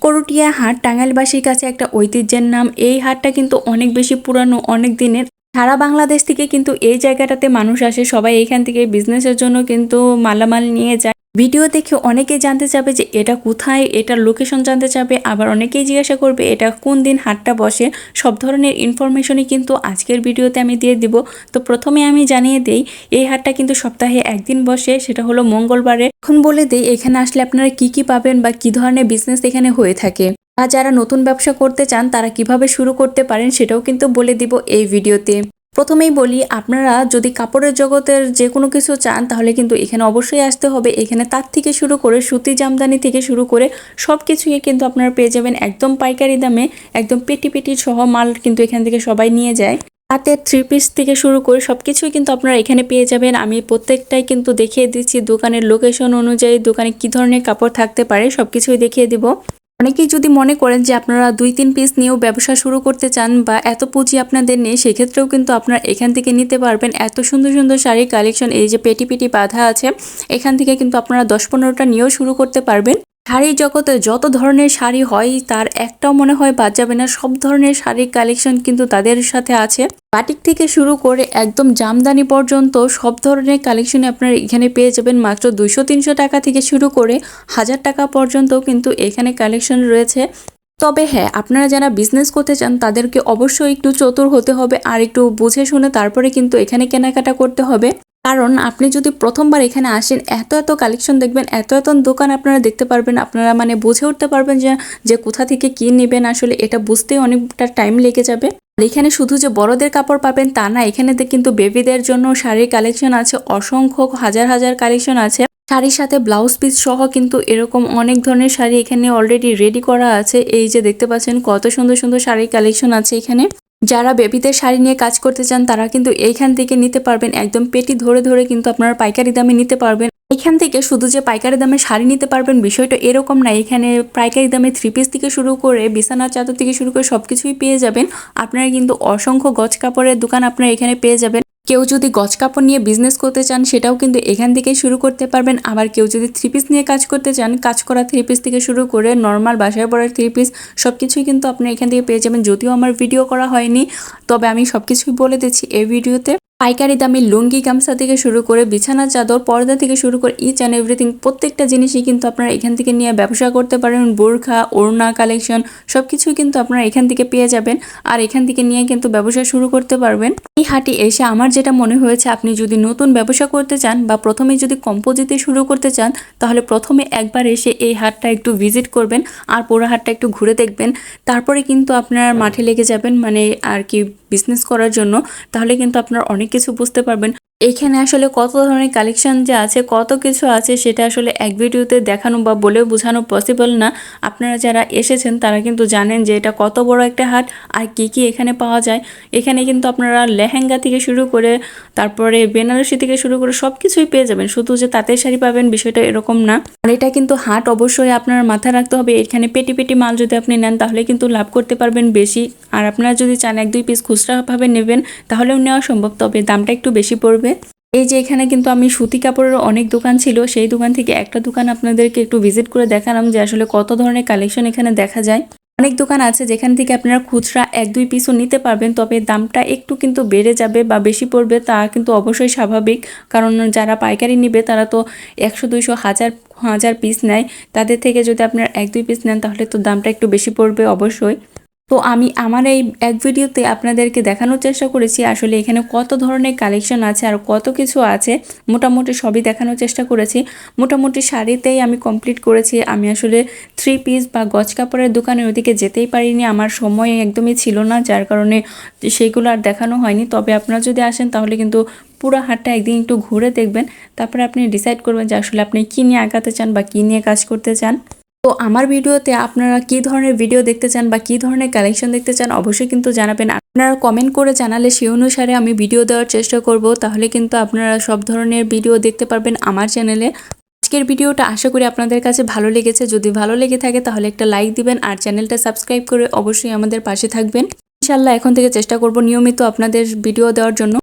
করটিয়া হাট টাঙ্গাইলবাসীর কাছে একটা ঐতিহ্যের নাম। এই হাটটা কিন্তু অনেক বেশি পুরানো, অনেক দিনের। সারা বাংলাদেশ থেকে কিন্তু এই জায়গাটাতে মানুষ আসে, সবাই এইখান থেকে বিজনেসের জন্য কিন্তু মালামাল নিয়ে যায়। ভিডিও দেখে অনেকেই জানতে চাবে যে এটা কোথায়, এটার লোকেশন জানতে চাবে, আবার অনেকেই জিজ্ঞাসা করবে এটা কোন দিন হাটটা বসে। সব ধরনের ইনফরমেশনই কিন্তু আজকের ভিডিওতে আমি দিয়ে দিব। তো প্রথমে আমি জানিয়ে দেই, এই হাটটা কিন্তু সপ্তাহে একদিন বসে, সেটা হলো মঙ্গলবারে। এখন বলে দেই এখানে আসলে আপনারা কি কি পাবেন বা কি ধরনের বিজনেস এখানে হয়ে থাকে, আর যারা নতুন ব্যবসা করতে চান তারা কিভাবে শুরু করতে পারেন সেটাও কিন্তু বলে দিব এই ভিডিওতে। প্রথমেই বলি, আপনারা যদি কাপড়ের জগতের যে কোনো কিছু চান তাহলে কিন্তু এখানে অবশ্যই আসতে হবে। এখানে তার থেকে শুরু করে সুতি জামদানি থেকে শুরু করে সব কিছুই কিন্তু আপনারা পেয়ে যাবেন একদম পাইকারি দামে। একদম পেটি পেটি সহ মাল কিন্তু এখান থেকে সবাই নিয়ে যায়। হাতের 3 পিস থেকে শুরু করে সবকিছুই কিন্তু আপনারা এখানে পেয়ে যাবেন। আমি প্রত্যেকটাই কিন্তু দেখিয়ে দিচ্ছি দোকানের লোকেশন অনুযায়ী, দোকানে কি ধরনের কাপড় থাকতে পারে সবকিছুই দেখিয়ে দিব। অনেকেই যদি মনে করেন যে আপনারা 2-3 পিস নিয়েও ব্যবসা শুরু করতে চান বা এত পুঁজি আপনাদের নেই, সেক্ষেত্রেও কিন্তু আপনারা এখান থেকে নিতে পারবেন। এত সুন্দর সুন্দর শাড়ির কালেকশন, এই যে পেটি পেটি বাঁধা আছে, এখান থেকে কিন্তু আপনারা 10-15টা নিয়েও শুরু করতে পারবেন। শাড়ির জগতে যত ধরনের শাড়ি হয় তার একটাও মনে হয় বাদ যাবে না। সব ধরনের শাড়ির কালেকশন কিন্তু তাদের সাথে আছে। বাটিক থেকে শুরু করে একদম জামদানি পর্যন্ত সব ধরনের কালেকশন আপনারা এখানে পেয়ে যাবেন। মাত্র 200-300 টাকা থেকে শুরু করে 1000 টাকা পর্যন্ত কিন্তু এখানে কালেকশন রয়েছে। তবে হ্যাঁ, আপনারা যারা বিজনেস করতে চান তাদেরকে অবশ্যই একটু চতুর হতে হবে আর একটু বুঝে শুনে তারপরে কিন্তু এখানে কেনাকাটা করতে হবে। কারণ আপনি যদি প্রথমবার এখানে আসেন, এত এত কালেকশন দেখবেন, এত এত দোকান আপনারা দেখতে পারবেন, আপনারা মানে বুঝে উঠতে পারবেন যে কোথা থেকে কি নেবেন। আসলে এটা বুঝতেই অনেকটা টাইম লেগে যাবে। আর এখানে শুধু যে বড়দের কাপড় পাবেন তা না, এখানে কিন্তু বেবিদের জন্য শাড়ির কালেকশন আছে, অসংখ্য হাজার হাজার কালেকশন আছে। শাড়ির সাথে ব্লাউজ পিস সহ কিন্তু এরকম অনেক ধরনের শাড়ি এখানে অলরেডি রেডি করা আছে। এই যে দেখতে পাচ্ছেন কত সুন্দর সুন্দর শাড়ির কালেকশন আছে এখানে। যারা বেবিদের শাড়ি নিয়ে কাজ করতে চান তারা কিন্তু এইখান থেকে নিতে পারবেন। একদম পেটি ধরে ধরে কিন্তু আপনারা পাইকারি দামে নিতে পারবেন। এখান থেকে শুধু যে পাইকারি দামে শাড়ি নিতে পারবেন বিষয়টা এরকম না। এখানে পাইকারি দামে 3 পিস থেকে শুরু করে বিছানার চাদর থেকে শুরু করে সবকিছুই পেয়ে যাবেন। আপনারা কিন্তু অসংখ্য গজ কাপড়ের দোকান আপনারা এখানে পেয়ে যাবেন। কেউ যদি গজ কাপড় নিয়ে বিজনেস করতে চান সেটাও কিন্তু এখান থেকেই শুরু করতে পারবেন। আবার কেউ যদি 3 পিস নিয়ে কাজ করতে চান, কাজ করা 3 পিস থেকে শুরু করে নর্মাল বাসায় পড়ার 3 পিস সবকিছুই কিন্তু আপনারা এখান থেকে পেয়ে যাবেন। যদিও আমার ভিডিও করা হয়নি, তবে আমি সবকিছুই বলে দিচ্ছি এই ভিডিওতে। পাইকারি দামে লুঙ্গি গামছা থেকে শুরু করে বিছানা চাদর, পর্দা থেকে শুরু করে ইচ অ্যান্ড এভরিথিং প্রত্যেকটা জিনিসই কিন্তু আপনারা এখান থেকে নিয়ে ব্যবসা করতে পারেন। বোরখা, ওড়না কালেকশন সবকিছুই কিন্তু আপনারা এখান থেকে পেয়ে যাবেন। আর এখান থেকে নিয়ে কিন্তু ব্যবসা শুরু করতে পারবেন। এই হাটে এসে আমার যেটা মনে হয়েছে, আপনি যদি নতুন ব্যবসা করতে চান বা প্রথমে যদি কম্পোজিটে শুরু করতে চান, তাহলে প্রথমে একবার এসে এই হাটটা একটু ভিজিট করবেন আর পুরো হাটটা একটু ঘুরে দেখবেন। তারপরে কিন্তু আপনার মাঠে লেগে যাবেন, মানে আর কি বিজনেস করার জন্য। তাহলে কিন্তু আপনার অনেক কিছু বুঝতে পারবেন। এখানে আসলে কত ধরনের কালেকশন যে আছে, কত কিছু আছে, সেটা আসলে এক ভিডিওতে দেখানো বা বলেও বোঝানো পসিবল না। আপনারা যারা এসেছেন তারা কিন্তু জানেন যে এটা কত বড় একটা হাট আর কি কি এখানে পাওয়া যায়। এখানে কিন্তু আপনারা লেহেঙ্গা থেকে শুরু করে তারপরে বেনারসি থেকে শুরু করে সব কিছুই পেয়ে যাবেন। শুধু যে তাঁতের শাড়ি পাবেন বিষয়টা এরকম না। আর এটা কিন্তু হাট, অবশ্যই আপনার মাথায় রাখতে হবে এখানে পেটি পেটি মাল যদি আপনি নেন তাহলে কিন্তু লাভ করতে পারবেন বেশি। আর আপনারা যদি চান 1-2 পিস খুচরাভাবে নেবেন তাহলেও নেওয়া সম্ভব, তবে দামটা একটু বেশি পড়বে। এই যে এখানে কিন্তু আমি সুতি কাপড়ের অনেক দোকান ছিল, সেই দোকান থেকে একটা দোকান আপনাদেরকে একটু ভিজিট করে দেখালাম যে আসলে কত ধরনের কালেকশন এখানে দেখা যায়। অনেক দোকান আছে যেখান থেকে আপনারা খুচরা 1-2 পিসও নিতে পারবেন, তবে দামটা একটু কিন্তু বেড়ে যাবে বা বেশি পড়বে, তা কিন্তু অবশ্যই স্বাভাবিক। কারণ যারা পাইকারি নিবে তারা তো 100-200 হাজার পিস নেয়। তাদের থেকে যদি আপনারা 1-2 পিস নেন তাহলে তো দামটা একটু বেশি পড়বে অবশ্যই। তো আমি আমার এই এক ভিডিওতে আপনাদেরকে দেখানোর চেষ্টা করেছি আসলে এখানে কত ধরনের কালেকশন আছে আর কত কিছু আছে। মোটামুটি সবই দেখানোর চেষ্টা করেছি। মোটামুটি শাড়িতেই আমি কমপ্লিট করেছি। আমি আসলে 3 পিস বা গজ কাপড়ের দোকানের ওদিকে যেতেই পারিনি, আমার সময় একদমই ছিল না, যার কারণে সেগুলো আর দেখানো হয়নি। তবে আপনারা যদি আসেন তাহলে কিন্তু পুরো হাটটা একদিন একটু ঘুরে দেখবেন, তারপরে আপনি ডিসাইড করবেন যে আসলে আপনি কী নিয়ে আগাতে চান বা কী নিয়ে কাজ করতে চান। তো আমার ভিডিওতে আপনারা কি ধরনের ভিডিও দেখতে চান বা কি ধরনের কালেকশন দেখতে চান অবশ্যই কিন্তু জানাবেন। আপনারা কমেন্ট করে জানালে সেই অনুসারে আমি ভিডিও দেওয়ার চেষ্টা করব। তাহলে কিন্তু আপনারা সব ধরনের ভিডিও দেখতে পারবেন আমার চ্যানেলে। আজকের ভিডিওটা আশা করি আপনাদের কাছে ভালো লেগেছে। যদি ভালো লেগে থাকে তাহলে একটা লাইক দিবেন আর চ্যানেলটা সাবস্ক্রাইব করে অবশ্যই আমাদের পাশে থাকবেন। ইনশাআল্লাহ এখন থেকে চেষ্টা করব নিয়মিত আপনাদের ভিডিও দেওয়ার জন্য।